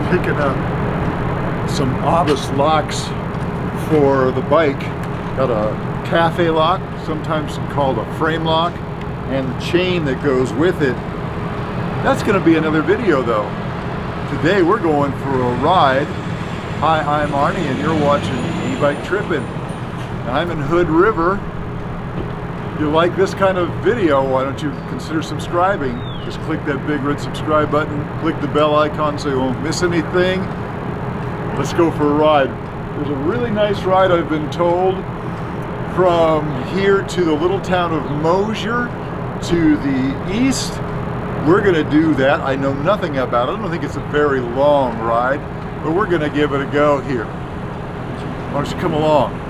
picking up some obvious locks for the bike. Got a cafe lock, sometimes called a frame lock, and the chain that goes with it. That's going to be another video though. Today we're going for a ride. Hi, I'm Arnie and you're watching E-Bike Trippin'. I'm in Hood River. If you like this kind of video, why don't you consider subscribing? Just click that big red subscribe button, click the bell icon so you won't miss anything. Let's go for a ride. There's a really nice ride, I've been told, from here to the little town of Mosier to the east. We're gonna do that. I know nothing about it. I don't think it's a very long ride, but we're gonna give it a go here. Why don't you come along?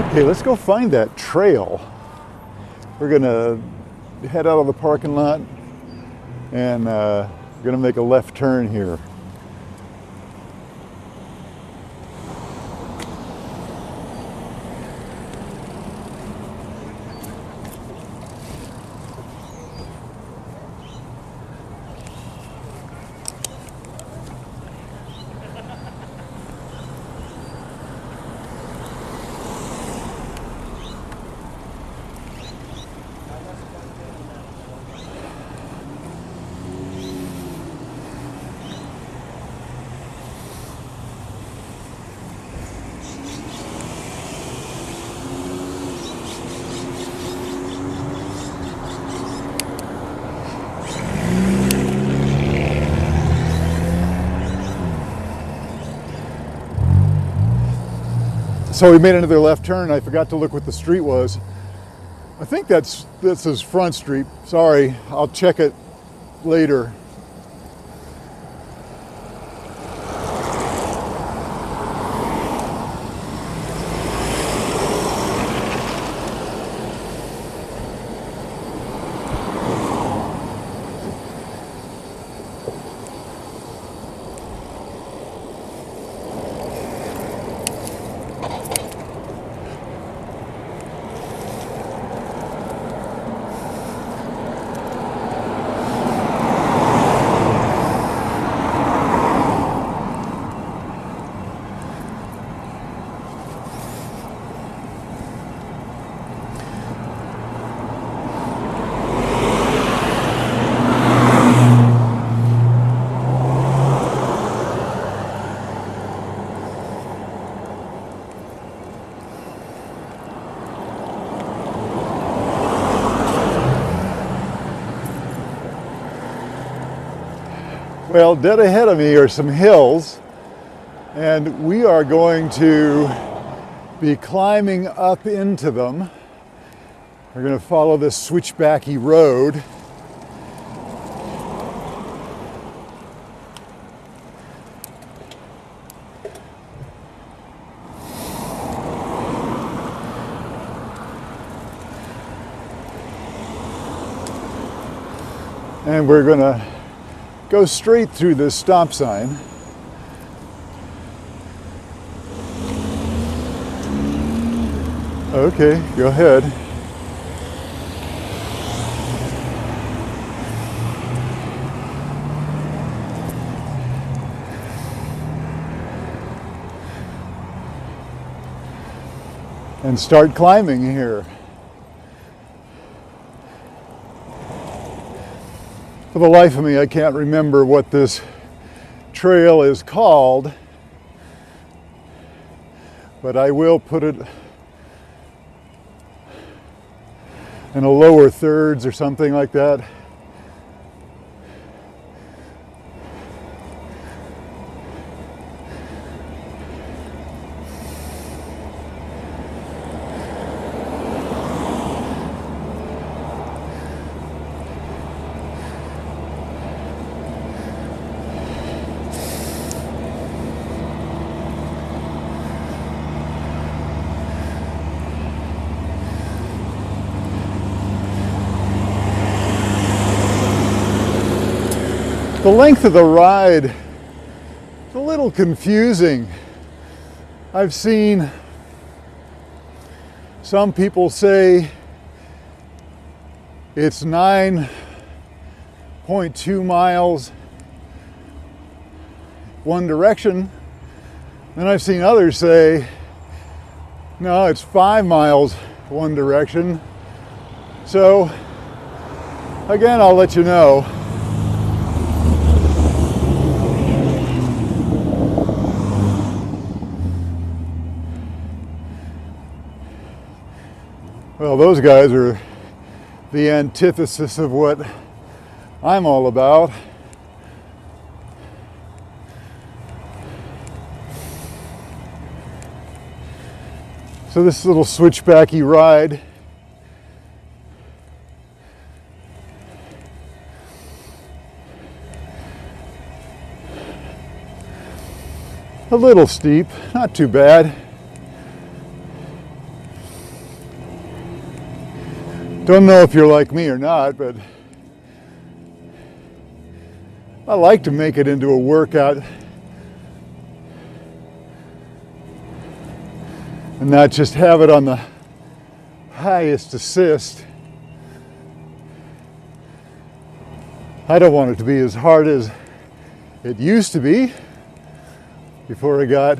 Okay, let's go find that trail. We're gonna head out of the parking lot and we're gonna make a left turn here. So we made another left turn. I forgot to look what the street was. I think this is Front Street. Sorry, I'll check it later. Well, dead ahead of me are some hills, and we are going to be climbing up into them. We're going to follow this switchbacky road. And we're going to go straight through this stop sign. Okay, go ahead. And start climbing here. For the life of me, I can't remember what this trail is called, but I will put it in a lower thirds or something like that. The length of the ride is a little confusing. I've seen some people say it's 9.2 miles one direction. Then I've seen others say, no, it's 5 miles one direction. So again, I'll let you know. Well, those guys are the antithesis of what I'm all about. So this little switchbacky ride a little steep, not too bad. Don't know if you're like me or not, but I like to make it into a workout and not just have it on the highest assist. I don't want it to be as hard as it used to be before I got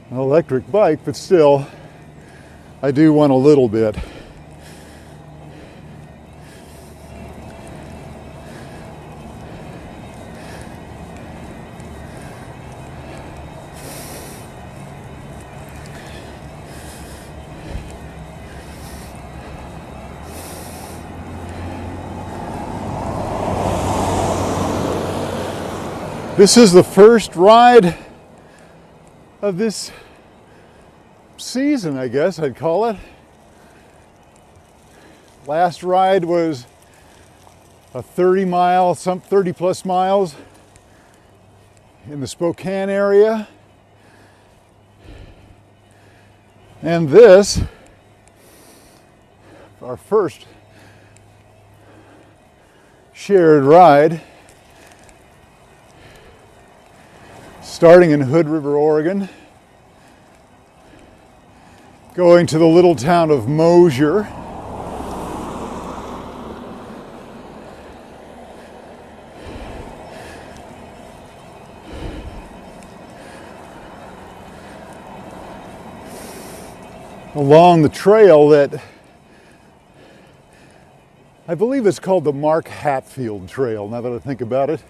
an electric bike, but still, I do want a little bit. This is the first ride of this season, I guess I'd call it. Last ride was a 30 plus miles in the Spokane area. And this, our first shared ride, starting in Hood River, Oregon, going to the little town of Mosier. Along the trail that I believe it's called the Mark Hatfield Trail, now that I think about it.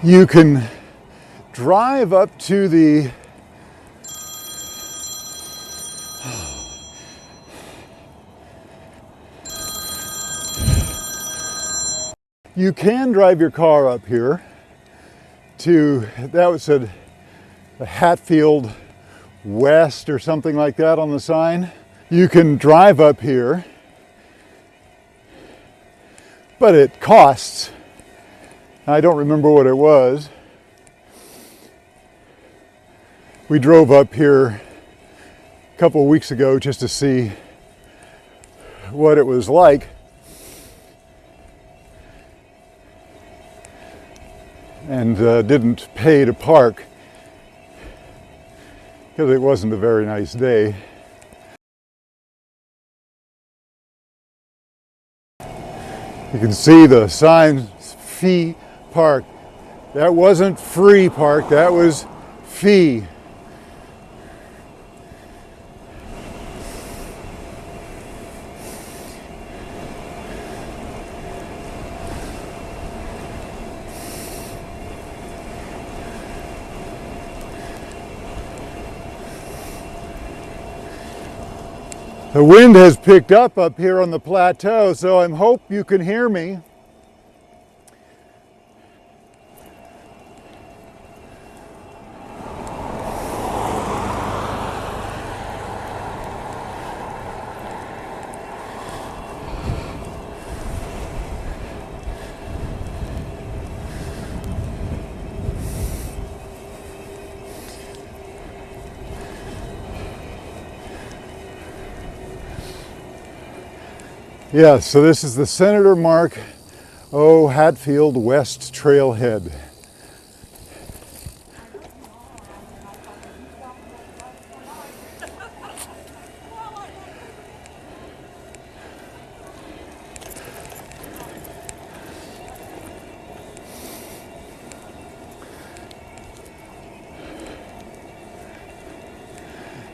You can drive up to the you can drive your car up here to, that was said the Hatfield West or something like that on the sign. You can drive up here, but it costs. I don't remember what it was. We drove up here a couple of weeks ago just to see what it was like. And didn't pay to park because it wasn't a very nice day. You can see the sign, fee park. That wasn't free park, that was fee. The wind has picked up here on the plateau, so I hope you can hear me. Yeah, so this is the Senator Mark O. Hatfield West Trailhead.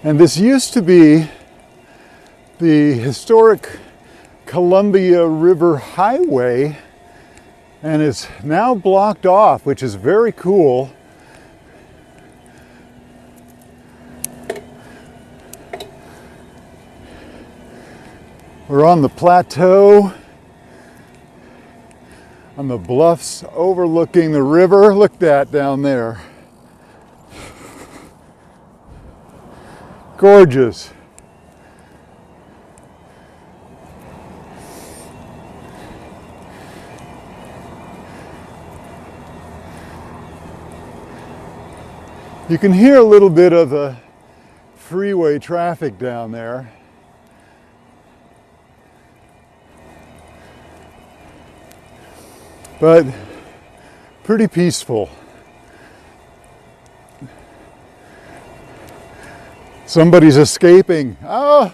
And this used to be the historic Columbia River Highway, and it's now blocked off, which is very cool. We're on the plateau, on the bluffs overlooking the river. Look at that down there. Gorgeous. You can hear a little bit of the freeway traffic down there. But pretty peaceful. Somebody's escaping. Oh!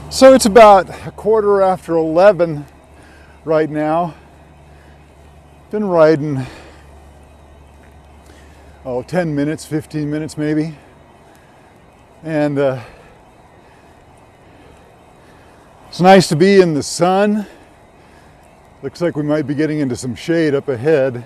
So it's about 11:15 right now. Been riding, 10 minutes, 15 minutes maybe. And it's nice to be in the sun. Looks like we might be getting into some shade up ahead.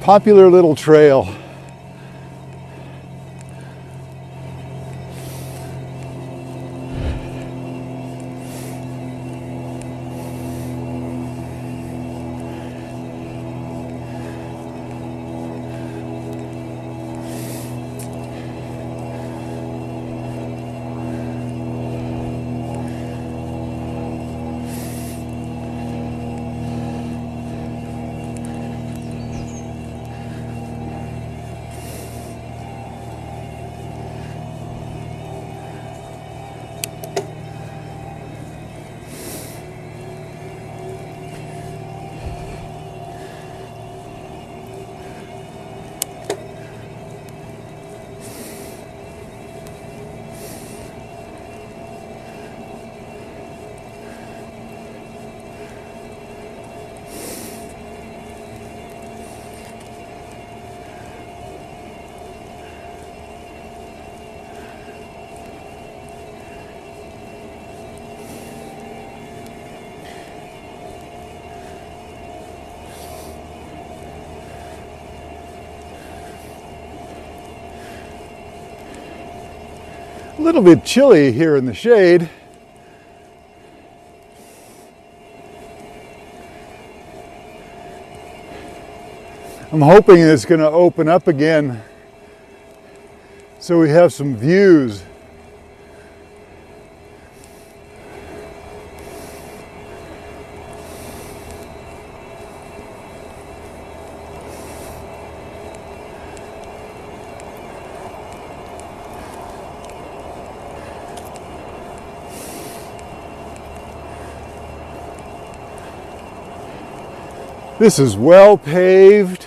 Popular little trail. A little bit chilly here in the shade. I'm hoping it's going to open up again so we have some views. This is well paved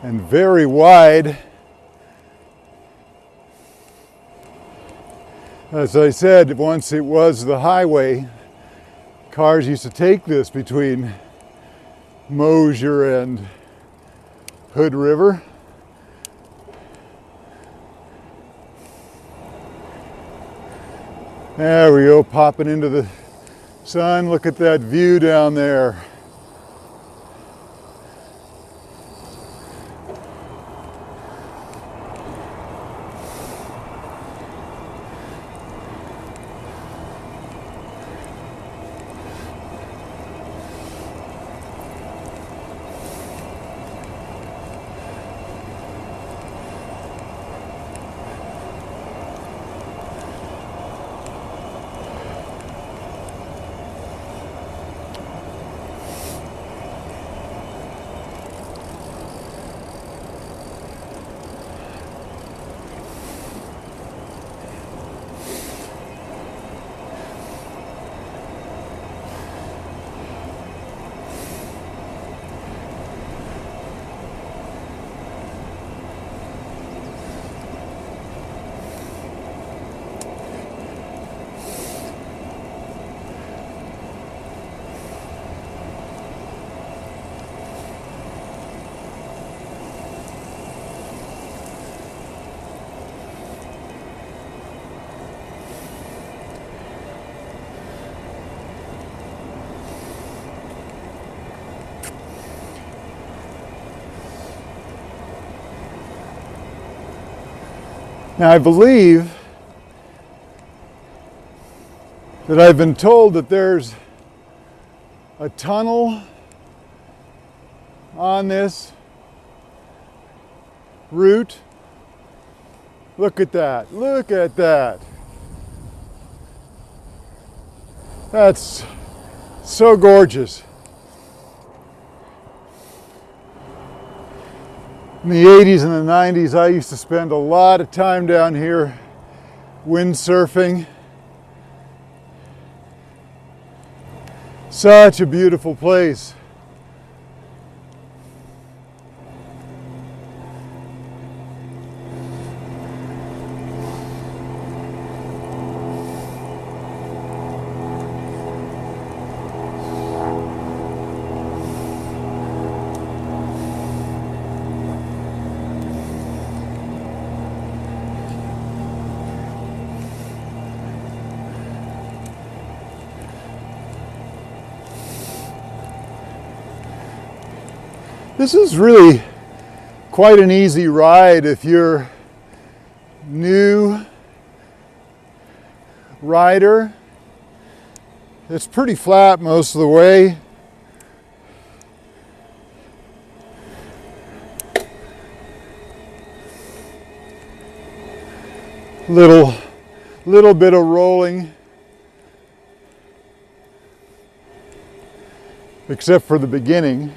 and very wide. As I said, once it was the highway. Cars used to take this between Mosier and Hood River. There we go, popping into the sun. Look at that view down there. Now I believe that I've been told that there's a tunnel on this route. Look at that, look at that. That's so gorgeous. In the 80s and the 90s, I used to spend a lot of time down here windsurfing. Such a beautiful place. This is really quite an easy ride if you're new rider. It's pretty flat most of the way. Little bit of rolling, except for the beginning.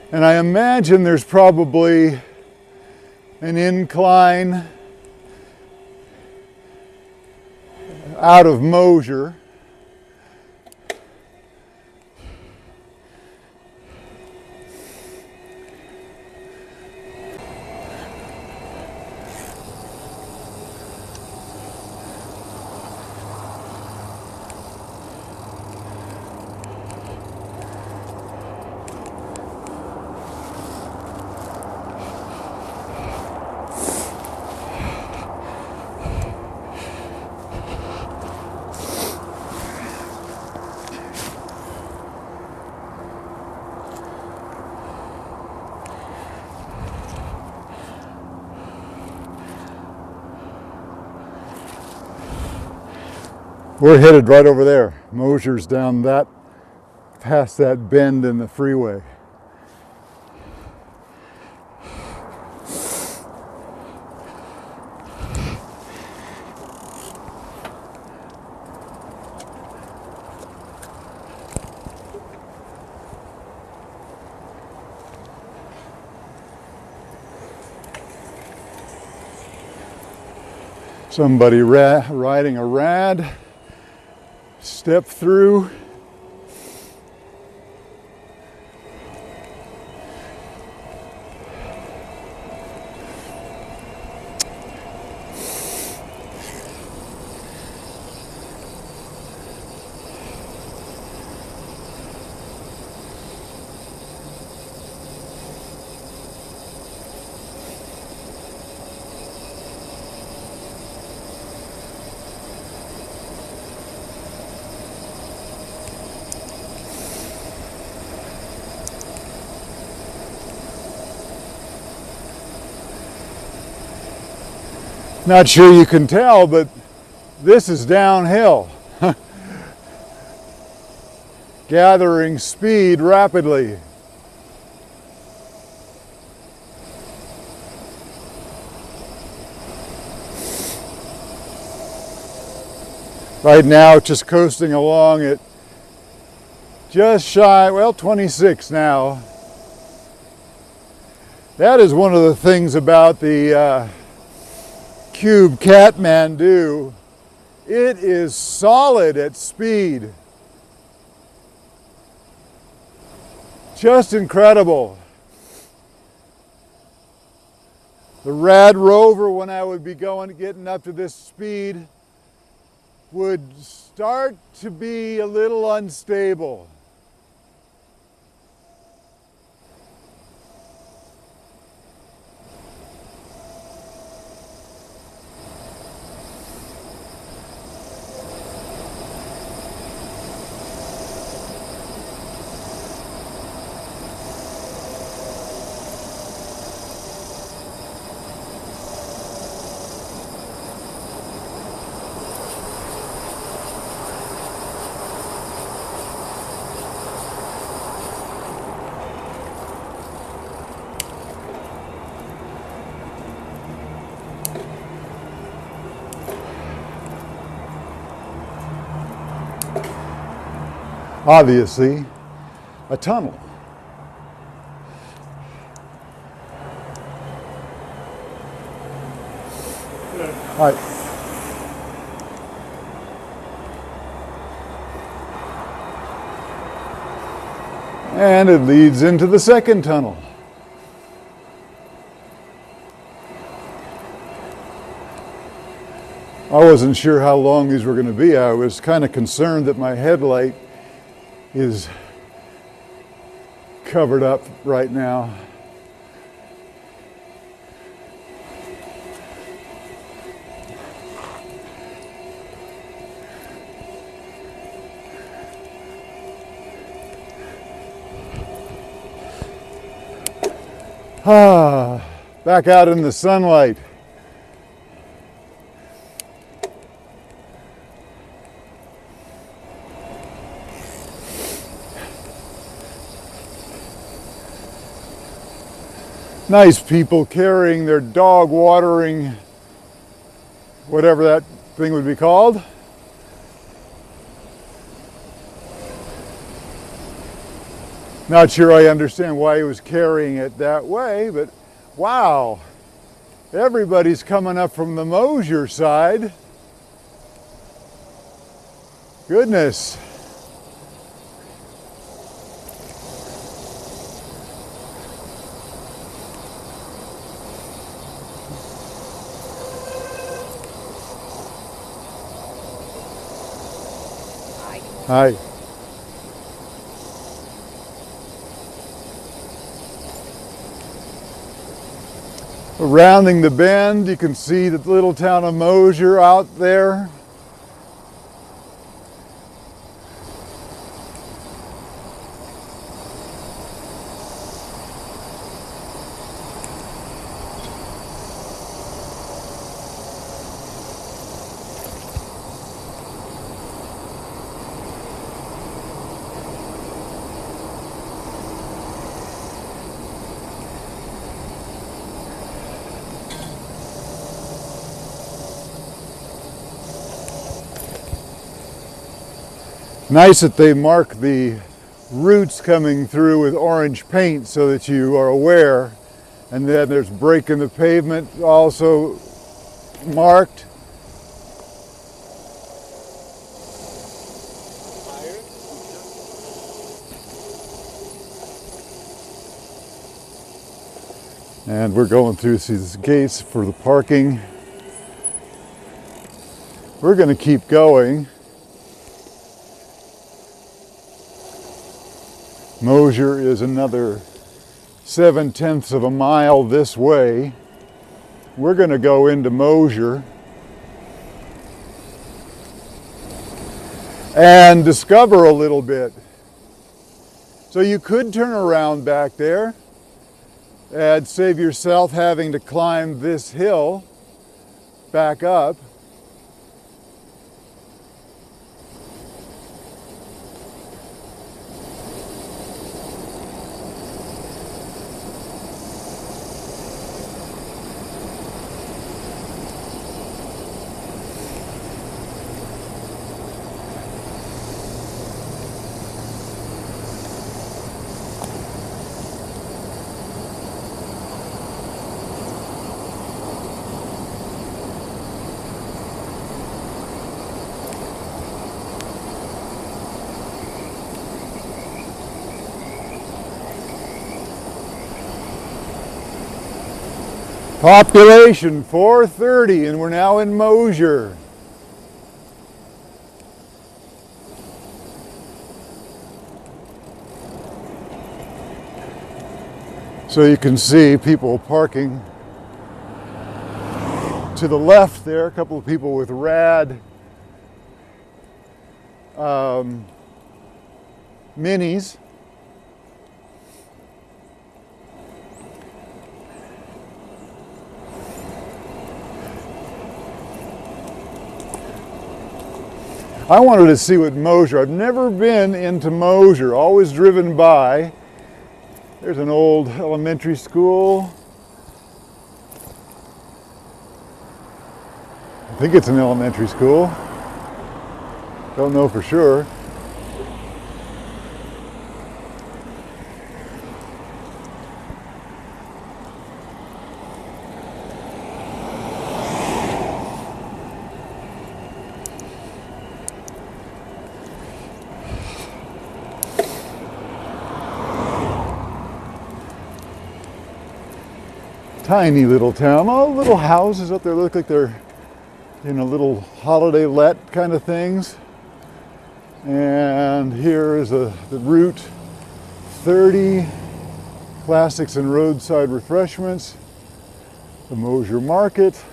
And I imagine there's probably an incline out of Mosier. We're headed right over there. Mosier's down that, past that bend in the freeway. Somebody riding a rad. Step through. Not sure you can tell, but this is downhill. Gathering speed rapidly. Right now, just coasting along at just shy, well, 26 now. That is one of the things about the CUBE Kathmandu. It is solid at speed. Just incredible. The Rad Rover, when I would be getting up to this speed, would start to be a little unstable. obviously a tunnel. All right. And it leads into the second tunnel. I wasn't sure how long these were going to be. I was kind of concerned that my headlight is covered up right now. Back out in the sunlight. Nice people carrying their dog watering, whatever that thing would be called. Not sure I understand why he was carrying it that way, but wow, everybody's coming up from the Mosier side. Goodness. Hi. Rounding the bend, you can see the little town of Mosier out there. Nice that they mark the roots coming through with orange paint so that you are aware. And then there's break in the pavement also marked. And we're going through these gates for the parking. We're going to keep going. Mosier is another 7/10 of a mile this way. We're going to go into Mosier and discover a little bit. So you could turn around back there and save yourself having to climb this hill back up. Population 430, and we're now in Mosier. So you can see people parking to the left there, a couple of people with rad minis. I wanted to see what Mosier, I've never been into Mosier, always driven by. There's an old elementary school. I think it's an elementary school. Don't know for sure. Tiny little town. All the little houses up there look like they're, you know, little holiday let kind of things. And here is the Route 30 Classics and Roadside Refreshments, the Mosier Market.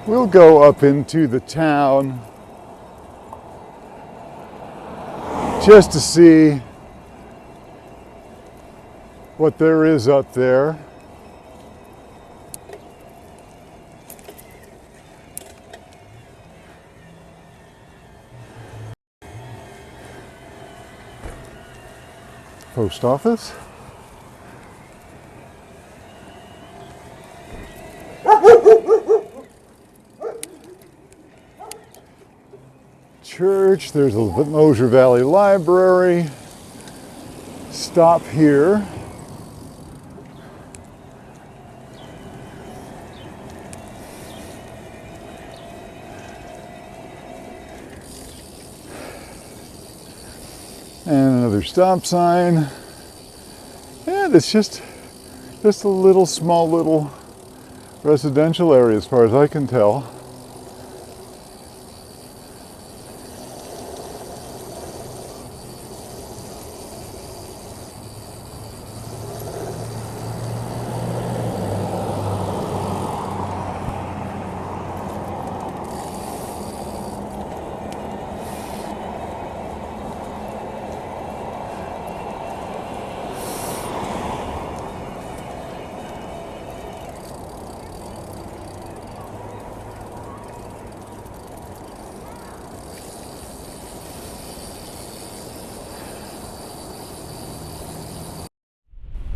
We'll go up into the town just to see what there is up there. Post office. Church, there's a Mosier Valley Library. Stop here. And another stop sign. And it's just a little small little residential area as far as I can tell.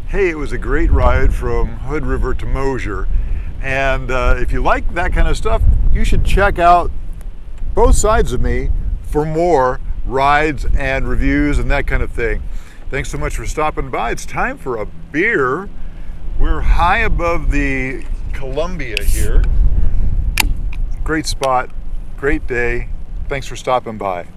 Hey, it was a great ride from Hood River to Mosier, and if you like that kind of stuff, you should check out both sides of me for more rides and reviews and that kind of thing. Thanks so much for stopping by. It's time for a beer. We're high above the Columbia here. Great spot, great day. Thanks for stopping by.